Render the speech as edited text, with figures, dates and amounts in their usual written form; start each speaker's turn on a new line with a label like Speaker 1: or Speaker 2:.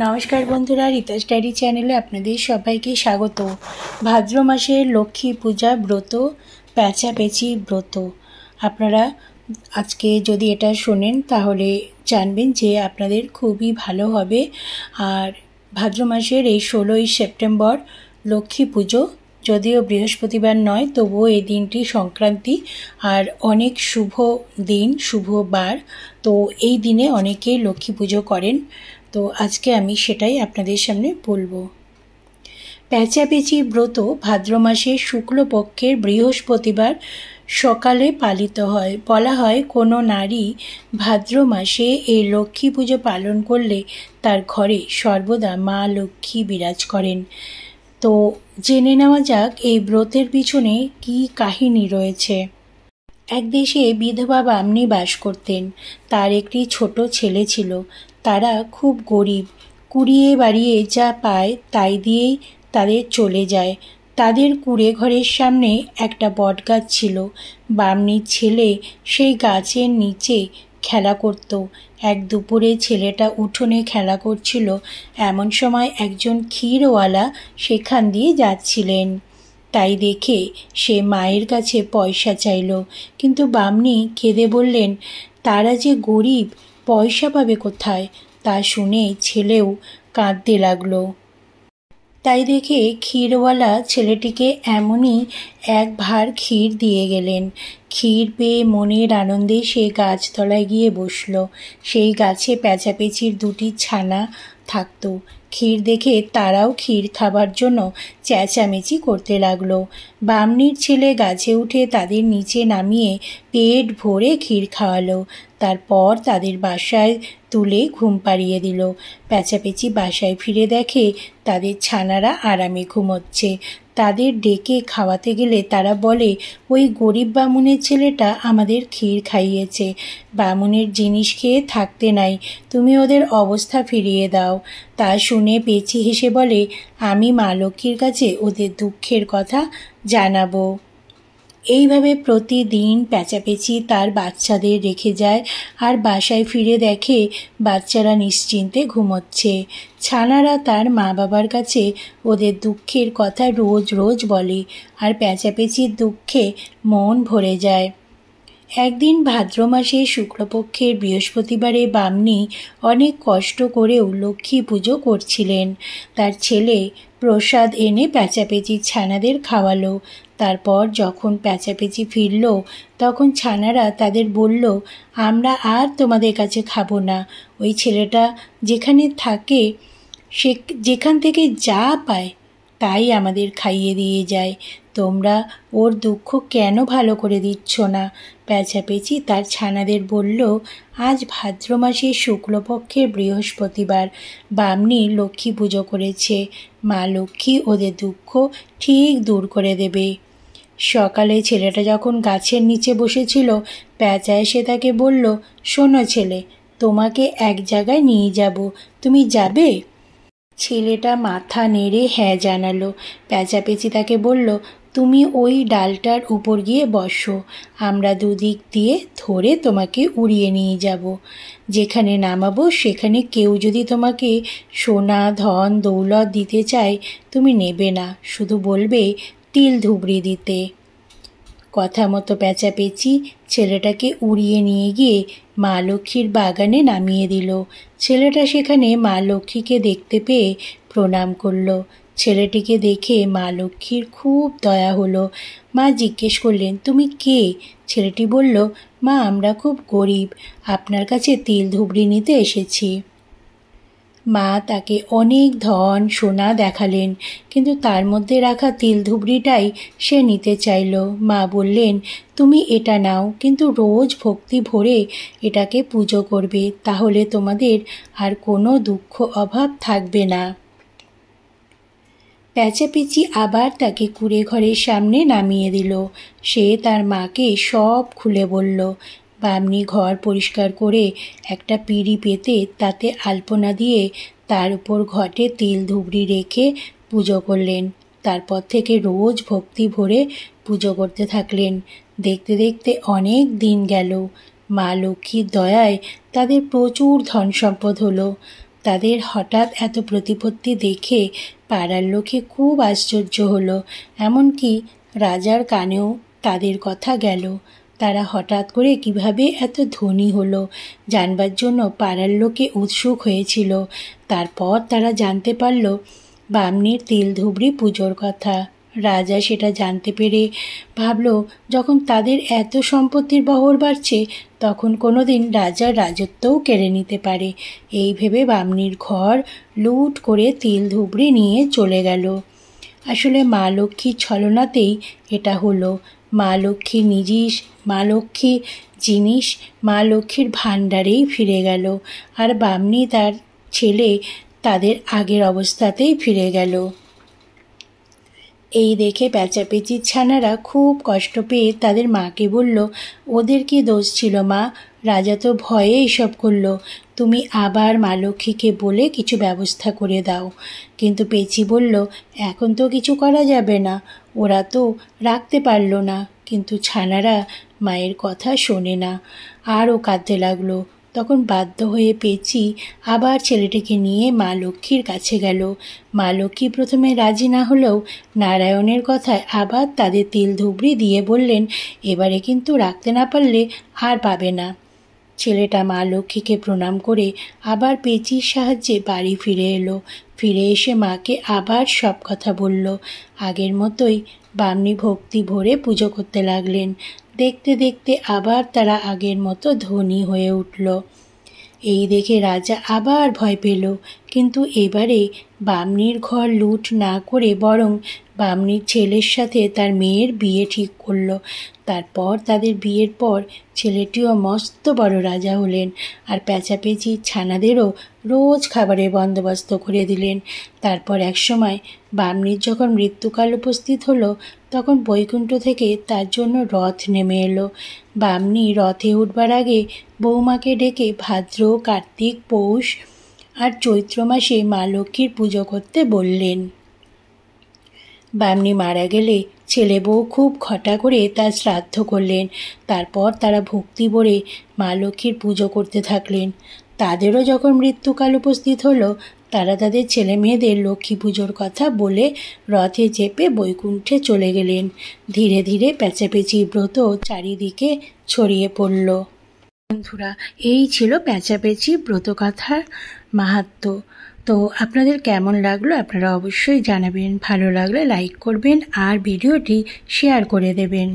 Speaker 1: নমস্কার বন্ধুরা, রিতাস ডায়েরি চ্যানেলে আপনাদের সবাইকে স্বাগত। ভাদ্র মাসের লক্ষ্মী পূজা ব্রত, পেঁচাপেচি ব্রত। আপনারা আজকে যদি এটা শোনেন তাহলে জানবেন যে আপনাদের খুবই ভালো হবে। আর ভাদ্র মাসের এই 16ই সেপ্টেম্বর লক্ষ্মী পুজো, যদিও বৃহস্পতিবার নয় তবুও এই দিনটি সংক্রান্তি আর অনেক শুভ দিন, শুভ বার। তো এই দিনে অনেকেই লক্ষ্মী পুজো করেন। তো আজকে আমি সেটাই আপনাদের সামনে বলবো। পেঁচাপেচি ব্রত ভাদ্র মাসের শুক্লপক্ষের বৃহস্পতিবার সকালে পালিত হয়। বলা হয় কোনো নারী ভাদ্র মাসে এই লক্ষ্মী পুজো পালন করলে তার ঘরে সর্বদা মা লক্ষ্মী বিরাজ করেন। তো জেনে নেওয়া যাক এই ব্রতের পিছনে কী কাহিনী রয়েছে। এক দেশে বিধবা বামনী বাস করতেন। তার একটি ছোট ছেলে ছিল। তারা খুব গরিব, কুড়িয়ে বাড়িয়ে যা পায় তাই দিয়েই তাদের চলে যায়। তাদের কুঁড়ে ঘরের সামনে একটা বটগাছ ছিল। বামনীর ছেলে সেই গাছের নিচে খেলা করত। এক দুপুরে ছেলেটা উঠোনে খেলা করছিল, এমন সময় একজন ক্ষীরওয়ালা সেখান দিয়ে যাচ্ছিলেন। তাই দেখে সে মায়ের কাছে পয়সা চাইল, কিন্তু বামনী কেঁদে বললেন, তারা যে গরিব, পয়সা পাবে কোথায়? তা শুনে ছেলেও কাঁদতে লাগলো। তাই দেখে ক্ষীরওয়ালা ছেলেটিকে এমনই এক ভার ক্ষীর দিয়ে গেলেন। ক্ষীর পেয়ে মনের আনন্দে সে গাছতলায় গিয়ে বসল। সেই গাছে পেঁচাপেচির দুটি ছানা থাকত। ক্ষীর দেখে তারাও ক্ষীর খাবার জন্য চেঁচামেচি করতে লাগলো। বামনির ছেলে গাছে উঠে তাদের নিচে নামিয়ে পেট ভরে ক্ষীর খাওয়ালো। তারপর তাদের বাসায় তুলে ঘুম পাড়িয়ে দিল। পেঁচাপেচি বাসায় ফিরে দেখে তাদের ছানারা আরামে ঘুমোচ্ছে। তাদের ডেকে খাওয়াতে গেলে তারা বলে, ওই গরিব বামুনের ছেলেটা আমাদের ক্ষীর খাইয়েছে। বামুনের জিনিস খেয়ে থাকতে নাই, তুমি ওদের অবস্থা ফিরিয়ে দাও। তা শুনে পেঁচি হেসে বলে, আমি মা লক্ষ্মীর কাছে ওদের দুঃখের কথা জানাবো। এইভাবে প্রতিদিন পেঁচাপেচি তার বাচ্চাদের রেখে যায় আর বাসায় ফিরে দেখে বাচ্চারা নিশ্চিন্তে ঘুমোচ্ছে। ছানারা তার মা বাবার কাছে ওদের দুঃখের কথা রোজ রোজ বলে আর পেঁচাপেচির দুঃখে মন ভরে যায়। একদিন ভাদ্র মাসে শুক্লপক্ষের বৃহস্পতিবারে বামনী অনেক কষ্ট করেও লক্ষ্মী পুজো করছিলেন। তার ছেলে প্রসাদ এনে পেঁচাপেচির ছানাদের খাওয়ালো। তারপর যখন পেঁচাপেচি ফিরল তখন ছানারা তাদের বলল, আমরা আর তোমাদের কাছে খাবো না। ওই ছেলেটা যেখানে থাকে সে যেখান থেকে যা পায় তাই আমাদের খাইয়ে দিয়ে যায়। তোমরা ওর দুঃখ কেন ভালো করে দিচ্ছ না? পেঁচাপেচি তার ছানাদের বলল, আজ ভাদ্র মাসের শুক্লপক্ষের বৃহস্পতিবার বামনী লক্ষ্মী পুজো করেছে। মা লক্ষ্মী ওদের দুঃখ ঠিক দূর করে দেবে। সকালে ছেলেটা যখন গাছের নিচে বসেছিল, পেঁচা এসে তাকে বলল, শোনো ছেলে, তোমাকে এক জায়গায় নিয়ে যাব, তুমি যাবে? ছেলেটা মাথা নেড়ে হ্যাঁ জানালো। পেঁচাপেচি তাকে বলল, তুমি ওই ডালটার উপর গিয়ে বসো, আমরা দুদিক দিয়ে ধরে তোমাকে উড়িয়ে নিয়ে যাব। যেখানে নামাবো সেখানে কেউ যদি তোমাকে সোনা ধন দৌলত দিতে চায় তুমি নেবে না, শুধু বলবে তিল ধুবড়ি দিতে। কথা মতো পেঁচাপেচি ছেলেটাকে উড়িয়ে নিয়ে গিয়ে মা লক্ষ্মীর বাগানে নামিয়ে দিল। ছেলেটা সেখানে মা লক্ষ্মীকে দেখতে পেয়ে প্রণাম করল। ছেলেটিকে দেখে মা লক্ষ্মীর খুব দয়া হলো। মা জিজ্ঞেস করলেন, তুমি কে? ছেলেটি বলল, মা, আমরা খুব গরিব, আপনার কাছে তিল ধুবড়ি নিতে এসেছি। মা তাকে অনেক ধন সোনা দেখালেন, কিন্তু তার মধ্যে রাখা তিল ধুবড়িটাই সে নিতে চাইল। মা বললেন, তুমি এটা নাও, কিন্তু রোজ ভক্তি ভরে এটাকে পুজো করবে, তাহলে তোমাদের আর কোনো দুঃখ অভাব থাকবে না। পেঁচাপেচি আবার তাকে কুঁড়ে ঘরের সামনে নামিয়ে দিল। সে তার মাকে সব খুলে বলল। বামনী ঘর পরিষ্কার করে একটা পিঁড়ি পেতে তাতে আলপনা দিয়ে তার উপর ঘটে তিল ধুবড়ি রেখে পুজো করলেন। তারপর থেকে রোজ ভক্তি ভরে পুজো করতে থাকলেন। দেখতে দেখতে অনেক দিন গেল। মা লক্ষ্মীর দয়ায় তাদের প্রচুর ধন সম্পদ হলো। তাদের হঠাৎ এত প্রতিপত্তি দেখে পাড়ার লোকে খুব আশ্চর্য হলো। এমনকি রাজার কানেও তাদের কথা গেল। তারা হঠাৎ করে কিভাবে এত ধনী হলো জানবার জন্য পাড়ার লোকে উৎসুক হয়েছিল। তারপর তারা জানতে পারল বামনির তিলধুবড়ি পুজোর কথা। রাজা সেটা জানতে পেরে ভাবল, যখন তাদের এত সম্পত্তির বহর বাড়ছে, তখন কোনোদিন রাজার রাজত্বও কেড়ে নিতে পারে। এই ভেবে বামনির ঘর লুট করে তিলধুবড়ি নিয়ে চলে গেল। আসলে মা লক্ষ্মীর ছলনাতেই এটা হলো। মা লক্ষ্মীর জিনিস মা লক্ষ্মীর ভাণ্ডারেই ফিরে গেল, আর বামনি তার ছেলে তাদের আগের অবস্থাতেই ফিরে গেল। এই দেখে প্যাঁচাপেঁচির ছানারা খুব কষ্ট পেয়ে তাদের মাকে বলল, ওদের কি দোষ ছিল মা? রাজা তো ভয়ে এইসব করলো। তুমি আবার মা লক্ষ্মীকে বলে কিছু ব্যবস্থা করে দাও। কিন্তু পেঁচি বলল, এখন তো কিছু করা যাবে না, ওরা তো রাখতে পারল না। কিন্তু ছানারা মায়ের কথা শোনে না, আরও কাঁদতে লাগলো। তখন বাধ্য হয়ে পেঁচি আবার ছেলেটিকে নিয়ে মা লক্ষ্মীর কাছে গেল। মা লক্ষ্মী প্রথমে রাজি না হলেও নারায়ণের কথায় আবার তাদের তিলধুবড়ি দিয়ে বললেন, এবারে কিন্তু রাখতে না পারলে আর পাবে না। ছেলেটা মা লক্ষ্মীকে প্রণাম করে আবার পেঁচির সাহায্যে বাড়ি ফিরে এলো। ফিরে এসে মাকে আবার সব কথা বলল। আগের মতোই বামনি ভক্তি ভরে পুজো করতে লাগলেন। দেখতে দেখতে আবার তারা আগের মতো ধনী হয়ে উঠল। এই দেখে রাজা আবার ভয় পেল, কিন্তু এবারে বামনির ঘর লুট না করে বরং বামনির ছেলের সাথে তার মেয়ের বিয়ে ঠিক করল। তারপর তাদের বিয়ের পর ছেলেটিও মস্ত বড় রাজা হলেন, আর প্যাঁচাপেঁচির ছানাদেরও রোজ খাবারের বন্দোবস্ত করে দিলেন। তারপর একসময় বামনির যখন মৃত্যুকাল উপস্থিত হলো, তখন বৈকুণ্ঠ থেকে তার জন্য রথ নেমে এলো। বামনি রথে উঠবার আগে বৌমাকে ডেকে ভাদ্র, কার্তিক, পৌষ আর চৈত্র মাসে মা লক্ষ্মীর পুজো করতে বললেন। বামনি মারা গেলে ছেলে বউ খুব ঘটা করে তার শ্রাদ্ধ করলেন। তারপর তারা ভক্তি ভরে মা লক্ষ্মীর পুজো করতে থাকলেন। তাদেরও যখন মৃত্যুকাল উপস্থিত হলো, তারা তাদের ছেলে মেয়েদের লক্ষ্মী পুজোর কথা বলে রথে চেপে বৈকুণ্ঠে চলে গেলেন। ধীরে ধীরে প্যাঁচাপেঁচি ব্রত চারিদিকে ছড়িয়ে পড়ল। বন্ধুরা, এই ছিল প্যাঁচাপেঁচি ব্রতকথার মাহাত্ম্য। তো আপনাদের কেমন লাগলো আপনারা অবশ্যই জানাবেন। ভালো লাগলে লাইক করবেন আর ভিডিওটি শেয়ার করে দেবেন।